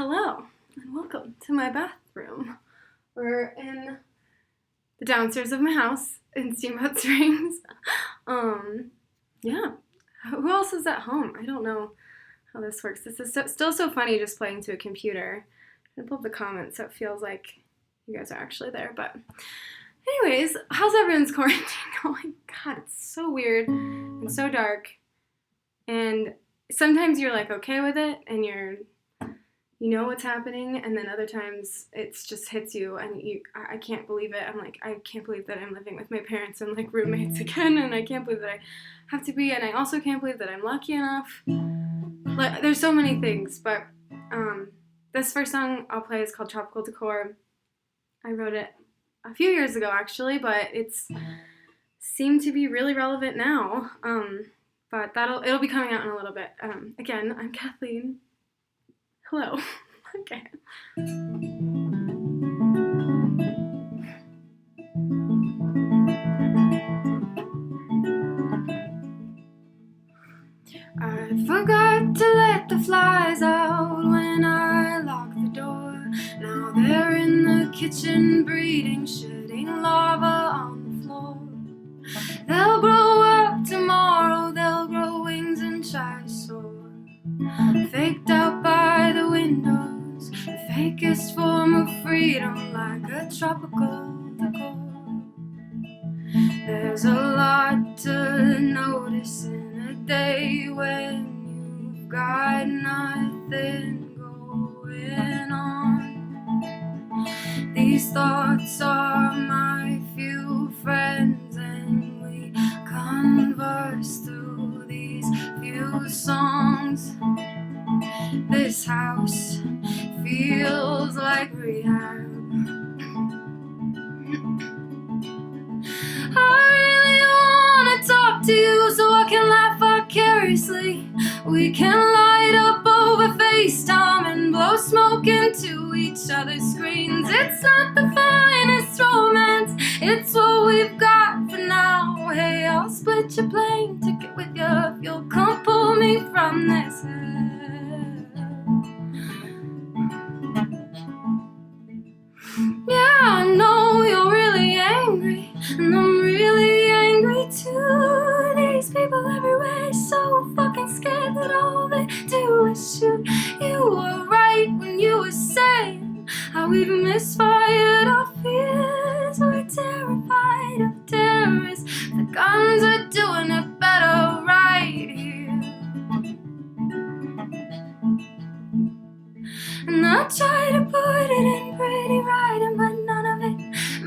Hello, and welcome to my bathroom. We're in the downstairs of my house in Steamboat Springs. Yeah. Who else is at home? I don't know how this works. This is still so funny just playing to a computer. I'm gonna pull up the comments so it feels like you guys are actually there. But anyways, how's everyone's quarantine going? God, it's so weird and so dark. And sometimes you're like okay with it and you know what's happening, and then other times it just hits you and I can't believe it. I'm like, I can't believe that I'm living with my parents and like roommates again, and I can't believe that I have to be, and I also can't believe that I'm lucky enough. Like, there's so many things, but this first song I'll play is called Tropical Decor. I wrote it a few years ago actually, but it's seemed to be really relevant now. But it'll be coming out in a little bit. Again, I'm Kathleen. Hello. Okay. I forgot to let the flies out when I locked the door. Now they're in the kitchen breeding, shitting lava on the floor. They'll grow up tomorrow, they'll grow wings and try to soar. Faked out by the windows, the fakest form of freedom, like a tropical decor. There's a lot to notice in a day when you've got nothing going on. These thoughts are my few friends, and we converse through these few songs. This house feels like rehab. I really wanna talk to you so I can laugh vicariously. We can light up over FaceTime and blow smoke into each other's screens. It's not the finest romance, it's what we've got for now. Hey, I'll split your plane ticket with you if you'll come pull me from this hell. Yeah, I know you're really angry, and I'm really angry too. These people everywhere so fucking scared that all they do is shoot. You were right when you were saying how we've misfired our fears. We're terrified of terrorists. The guns are doing it better right here. And I try to put it in pretty writing, but none of it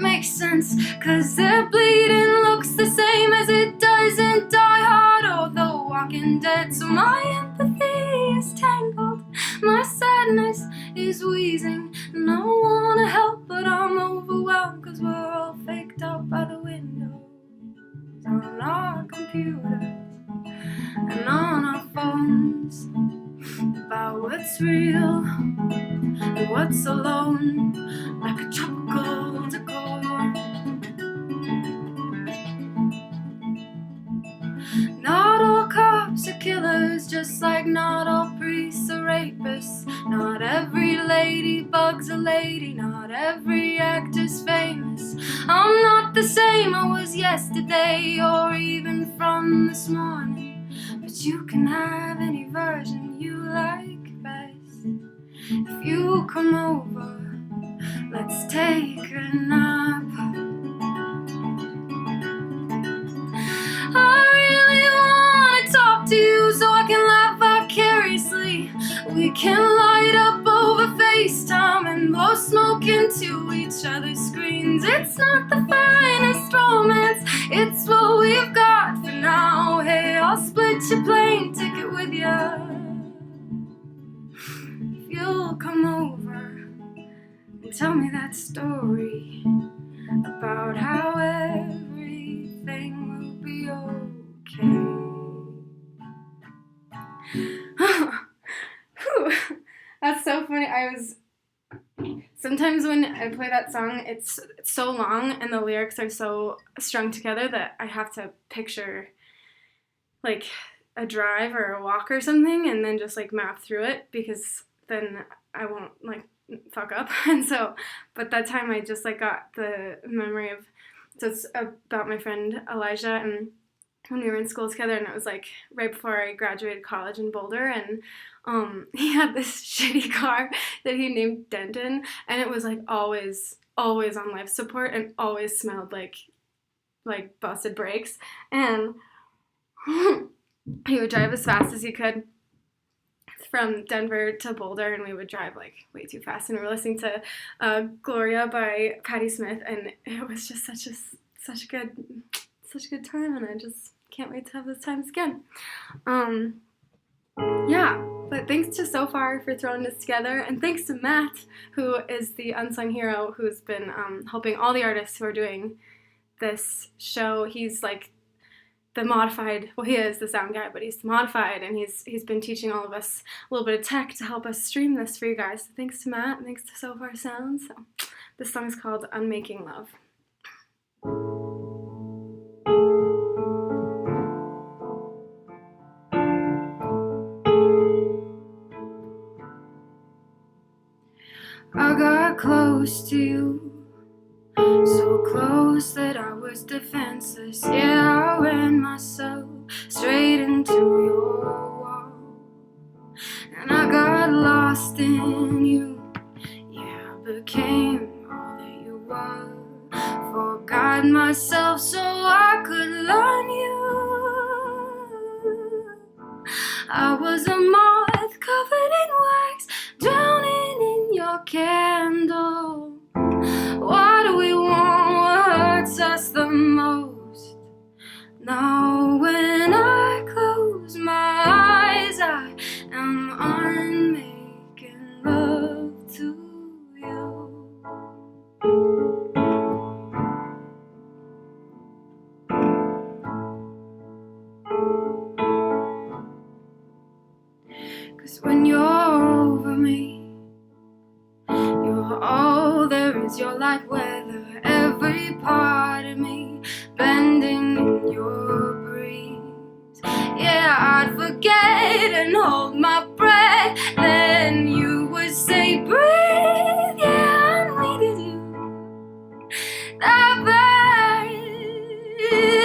makes sense, 'cause their bleeding looks the same as it does in Die Hard or The Walking Dead. So my empathy is tangled, my sadness is wheezing, and I wanna help but I'm overwhelmed, 'cause we're all faked out by the windows on our computers and on our phones, about what's real and what's alone, like a tropical decor. Not all cops are killers, just like not all priests are rapists. Not every ladybug's a lady, not every actor's famous. I'm not the same I was yesterday or even from this morning, but you can have any version you like best. If you come over, let's take a nap. I really wanna talk to you so I can laugh vicariously. We can light up over FaceTime and blow smoke into each other's screens. It's not the finest romance, it's what we've got for now. Hey, I'll split your plane ticket with you if you'll come over and tell me that story about how everything will be okay. That's so funny. Sometimes when I play that song, it's so long and the lyrics are so strung together that I have to picture like a drive or a walk or something and then just like map through it, because then I won't like fuck up. And so, but that time I just like got the memory of, so it's about my friend Elijah, and when we were in school together, and it was like right before I graduated college in Boulder, and he had this shitty car that he named Denton, and it was like always on life support and always smelled like busted brakes, and he would drive as fast as he could from Denver to Boulder, and we would drive like way too fast, and we were listening to Gloria by Patti Smith, and it was just such a good time, and I just can't wait to have those times again. Yeah, but thanks to Sofar for throwing this together, and thanks to Matt, who is the unsung hero who's been helping all the artists who are doing this show. He's like the modified, well, he is the sound guy, but he's modified, and he's been teaching all of us a little bit of tech to help us stream this for you guys. So thanks to Matt, and thanks to Sofar Sounds. So this song is called Unmaking Love. I got close to you, so close that I was defenseless. Yeah, I ran myself straight into your wall, and I got lost in you. Yeah, I became all that you were. Forgot myself so I could learn you. I was a moth covered in wax, drowning in your candle. Why do we want what hurts us the most? Now when I close my eyes, I am unmaking love to you. Cause when you're over me, you're all there is. You're like weather, every part of me bending in your breeze. Yeah, I'd forget and hold my breath, then you would say breathe. Yeah, I needed you that bad.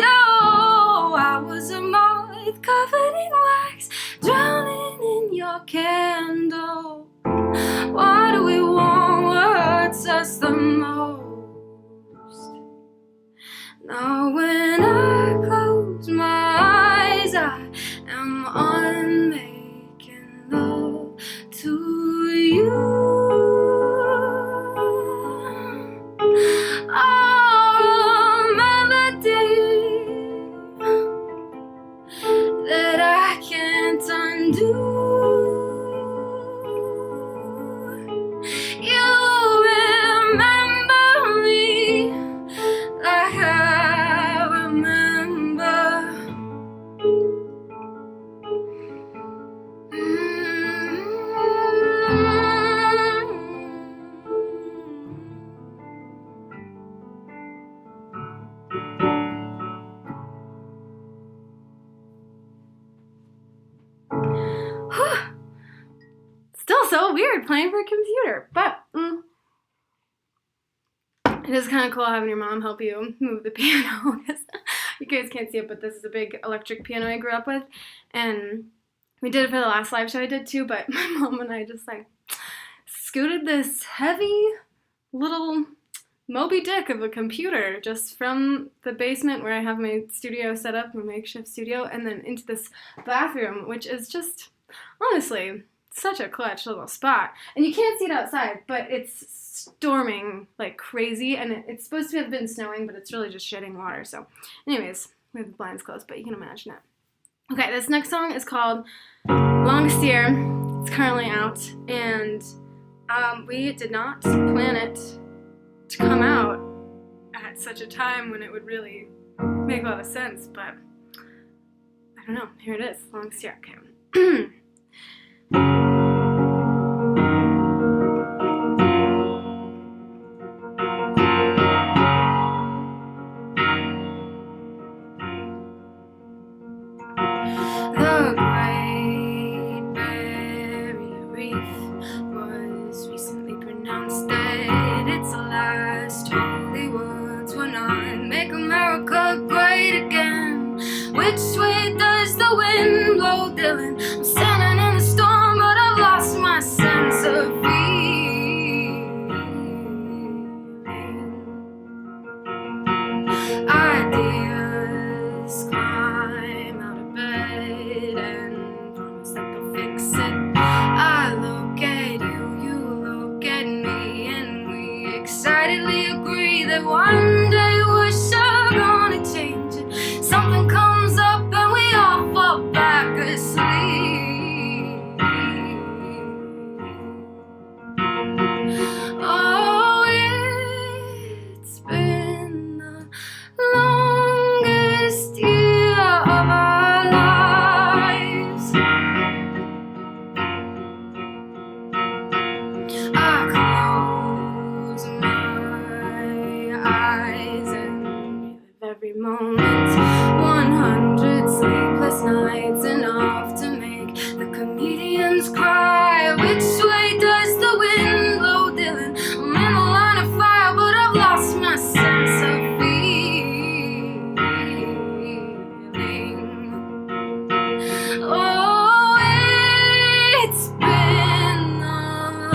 Oh, I was a moth covered in wax, drowning in your candle. Why do we want what hurts us the most? Now when I close my eyes, I am unmaking love to you. Oh, melody that I can't undo. Still so weird playing for a computer, but it is kind of cool having your mom help you move the piano. You guys can't see it, but this is a big electric piano I grew up with, and we did it for the last live show I did too, but my mom and I just like scooted this heavy little Moby Dick of a computer just from the basement where I have my studio set up, my makeshift studio, and then into this bathroom, which is just, honestly, such a clutch little spot. And you can't see it outside, but it's storming like crazy, and it's supposed to have been snowing, but it's really just shedding water. So anyways, we have the blinds closed, but you can imagine it. Okay, this next song is called Longest Year. It's currently out, and we did not plan it to come out at such a time when it would really make a lot of sense, but I don't know. Here it is, Longest Year. Okay. The Great Barrier Reef was one day we're sure gonna change it. Something comes up and we all fall back asleep. Oh, it's been the longest year of our lives. I close my eyes and relive every moment. 100 sleepless nights, enough to make the comedians cry. Which way does the wind blow, Dylan? I'm in the line of fire, but I've lost my sense of feeling. Oh, it's been the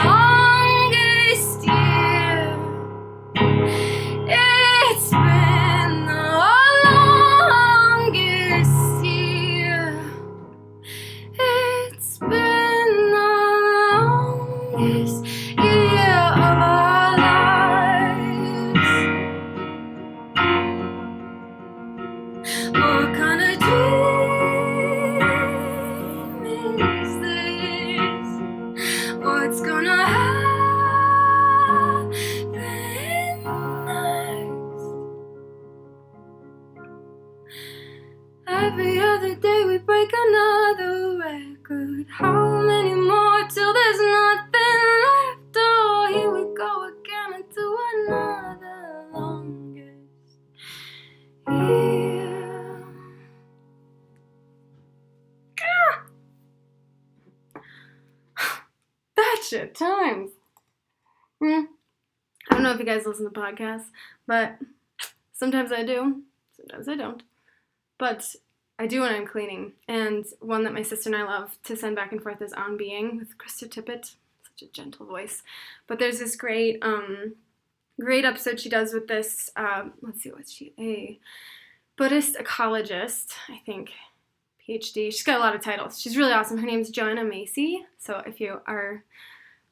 longest year. It's been the longest year. It's been the longest year of our lives. What kind of dream is this? What's gonna happen next? Every other day we break another record. How many more till there's nothing left? Oh, here we go again into another longest year. That shit times. I don't know if you guys listen to podcasts, but sometimes I do, sometimes I don't. But I do when I'm cleaning, and one that my sister and I love to send back and forth is On Being with Krista Tippett. Such a gentle voice. But there's this great episode she does with this, let's see, what's she, a Buddhist ecologist, I think, PhD. She's got a lot of titles. She's really awesome. Her name's Joanna Macy. So if you are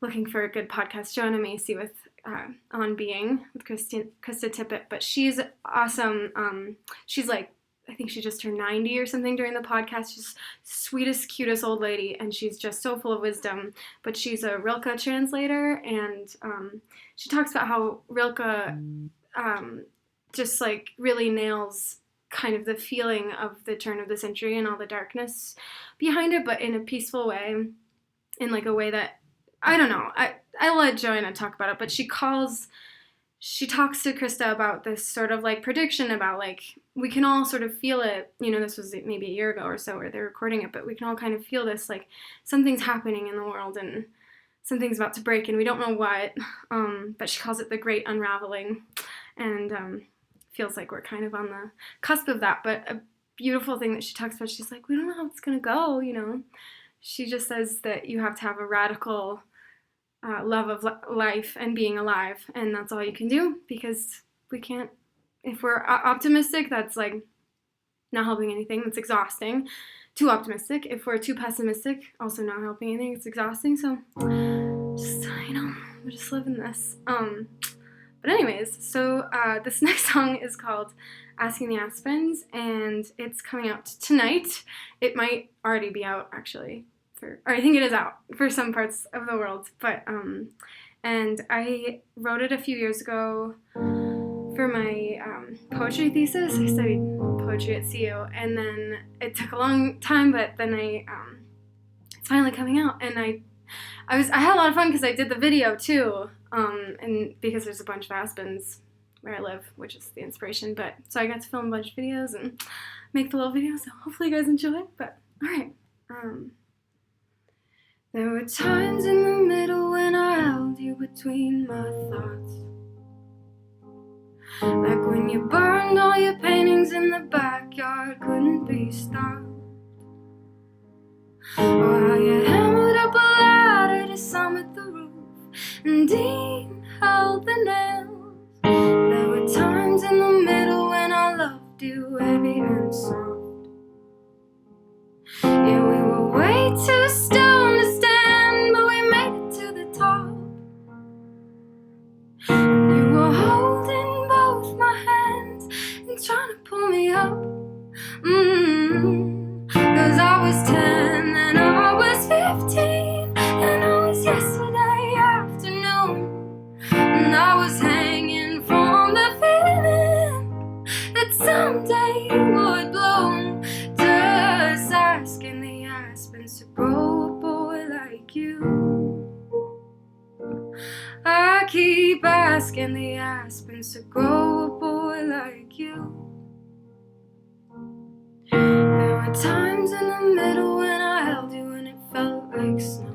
looking for a good podcast, Joanna Macy with On Being with Krista Tippett. But she's awesome. She's like, I think she just turned 90 or something during the podcast. She's sweetest, cutest old lady, and she's just so full of wisdom. But she's a Rilke translator, and she talks about how Rilke just like really nails kind of the feeling of the turn of the century and all the darkness behind it, but in a peaceful way, in like a way that, I don't know, I let Joanna talk about it, but she talks to Krista about this sort of like prediction about like, we can all sort of feel it, you know, this was maybe a year ago or so where they're recording it, but we can all kind of feel this, like something's happening in the world and something's about to break and we don't know what, but she calls it the great unraveling, and feels like we're kind of on the cusp of that. But a beautiful thing that she talks about, she's like, we don't know how it's gonna go, you know. She just says that you have to have a radical love of life and being alive, and that's all you can do, because we can't, if we're optimistic, that's like not helping anything, that's exhausting. Too optimistic, if we're too pessimistic, also not helping anything, it's exhausting. So just, you know, we're just living this. But anyways, so this next song is called Asking the Aspens, and it's coming out tonight. It might already be out, actually, or I think it is out for some parts of the world, but, and I wrote it a few years ago for my poetry thesis. I studied poetry at CU, and then it took a long time, but then it's finally coming out, and I had a lot of fun because I did the video too, and because there's a bunch of aspens where I live, which is the inspiration, but so I got to film a bunch of videos and make the little video, so hopefully you guys enjoy it. But alright, there were times in the middle when I held you between my thoughts, like when you burned all your paintings in the backyard, couldn't be stopped. Or how you hammered up a ladder to summit the roof, and Dean held the nails. There were times in the middle when I loved you heavy and soft. Yeah, we were way too stoned to stand, but we made it to the top. And you were holding both keep asking the aspens to grow a boy like you. There were times in the middle when I held you and it felt like snow.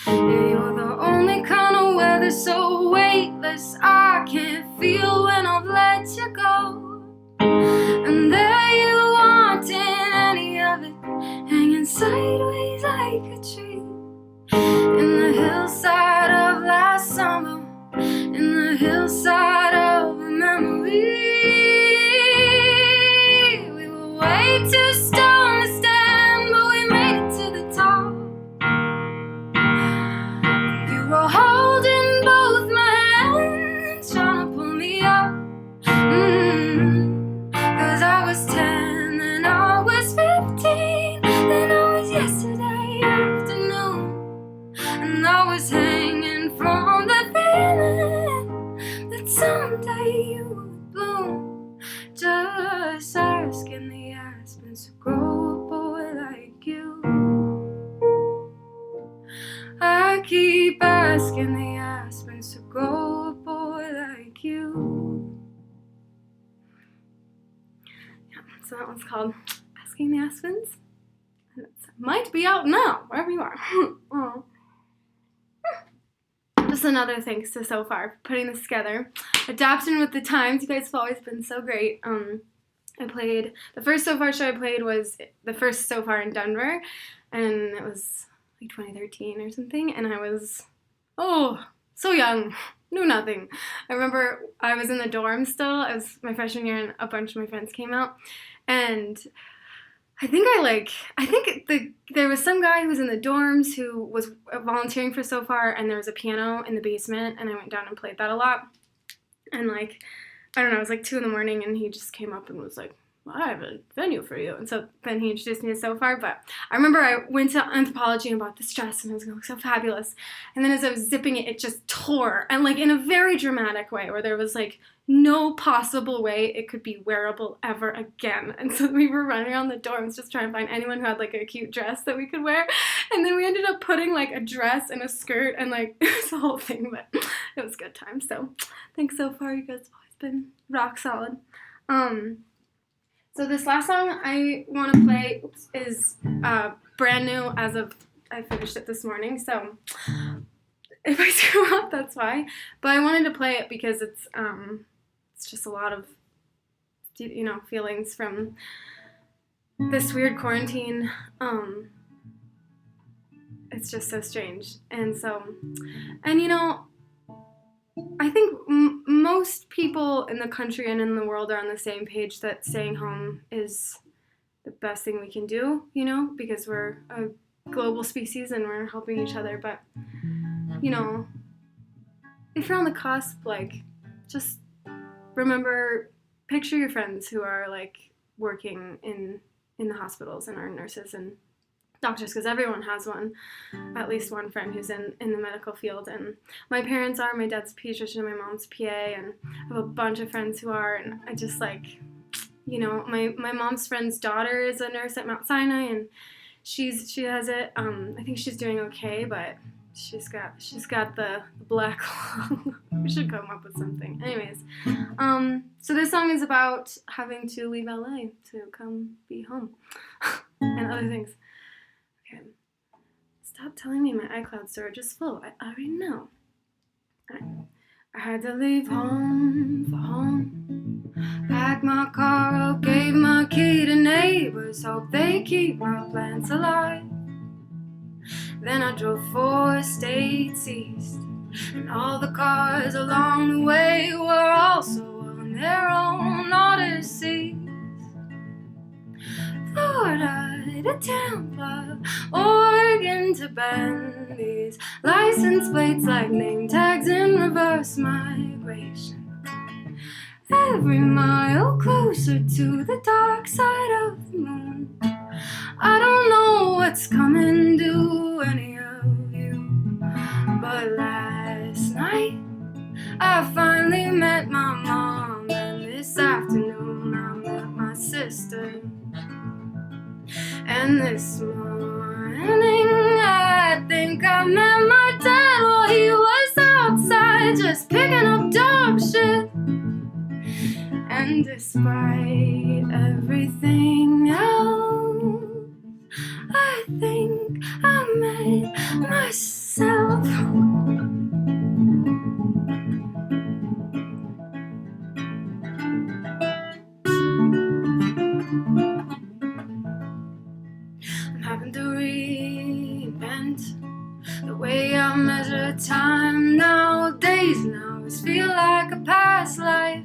Yeah, you're the only kind of weather so weightless I can't feel when I've let you go. And there you aren't in any of it, hanging sideways like a tree in the hillside of last summer, in the hillside of a memory. We were way too stoned to stand, but we made it to the top. You were holding both my hands, trying to pull me up. 'Cause I was 10 and I was 15, and I was yesterday afternoon, and I was hanging from the feeling that someday you would bloom. Just asking the aspens to grow a boy like you. I keep asking the aspens to grow a boy like you. Yeah, so that one's called Asking the Aspens. And it might be out now, wherever you are. Oh. Just another thanks to Sofar for putting this together. Adapting with the times. You guys have always been so great. I played, the first Sofar show I played was the first Sofar in Denver, and it was like 2013 or something, and I was, so young, knew nothing. I remember I was in the dorm still. It was my freshman year, and a bunch of my friends came out, and I think there was some guy who was in the dorms who was volunteering for Sofar, and there was a piano in the basement, and I went down and played that a lot. And like, I don't know, it was like 2 a.m, and he just came up and was like, well, I have a venue for you. And so then he introduced me to Sofar. But I remember I went to Anthropology and bought this dress, and it was going to look so fabulous. And then as I was zipping it, it just tore. And like in a very dramatic way, where there was like no possible way it could be wearable ever again. And so we were running around the dorms just trying to find anyone who had like a cute dress that we could wear. And then we ended up putting like a dress and a skirt, and like it was a whole thing, but it was a good time. So thanks Sofar. You guys have always been rock solid. So this last song I want to play is brand new as of, I finished it this morning, so if I screw up, that's why. But I wanted to play it because it's just a lot of, feelings from this weird quarantine. It's just so strange. And so, I think most people in the country and in the world are on the same page that staying home is the best thing we can do, because we're a global species and we're helping each other. But, if you're on the cusp, like, just remember, picture your friends who are, like, working in the hospitals and are nurses and doctors, because everyone has at least one friend who's in the medical field. And my parents are, my dad's a pediatrician, my mom's PA, and I have a bunch of friends who are, and I just like, my mom's friend's daughter is a nurse at Mount Sinai, and she has it. I think she's doing okay, but she's got the black lung. We should come up with something. Anyways, so this song is about having to leave LA to come be home and other things. Okay. Stop telling me my iCloud storage is full. I already know. Right. I had to leave home for home. Packed my car up, gave my key to neighbors, hope they keep my plants alive. Then I drove 4 states east, and all the cars along the way were also on their own odysseys. Florida to Tampa, Oregon to Bend, these license plates like name tags in reverse migration. Every mile closer to the dark side of the moon. I don't know what's coming to any of you, but last night I finally met my mom, and this afternoon I met my sister. And this morning I think I met my dad. Well, he we're just picking up dog shit. And despite everything else, I think I made myself. I'm having to reinvent the way I measure time nowadays. Now I feel like a past life.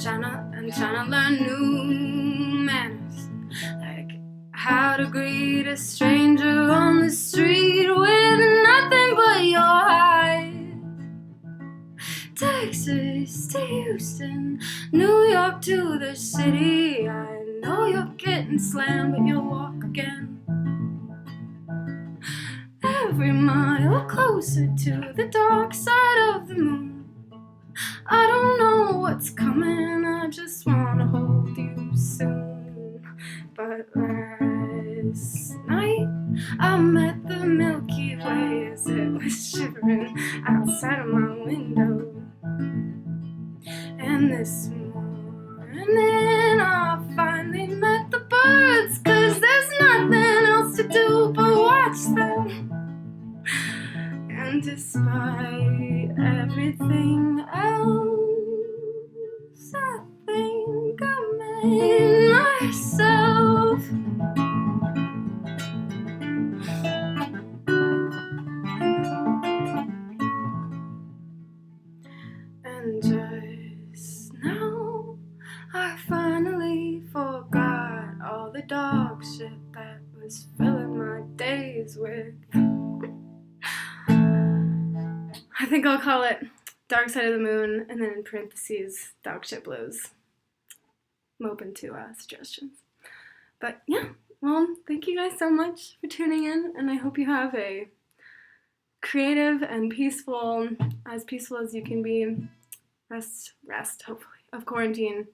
I'm trying to learn new manners, like how to greet a stranger on the street with nothing but your eyes. Texas to Houston, New York to the city. I know you're getting slammed, but you'll walk again. Every mile closer to the dark side of the moon. I don't know what's coming, I just wanna hold you soon. But last night I met the Milky Way as it was shivering outside of my window. And this morning I finally met the birds, 'cause there's nothing else to do but watch them. And despite everything else, I think I made myself. And just now, I finally forgot all the dog shit that was filling my days with. I think I'll call it Dark Side of the Moon, and then in parentheses, Dog Shit Blues. I'm open to suggestions. But yeah, well, thank you guys so much for tuning in, and I hope you have a creative and peaceful as you can be, rest, hopefully, of quarantine.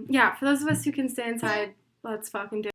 Yeah, for those of us who can stay inside, let's fucking do it.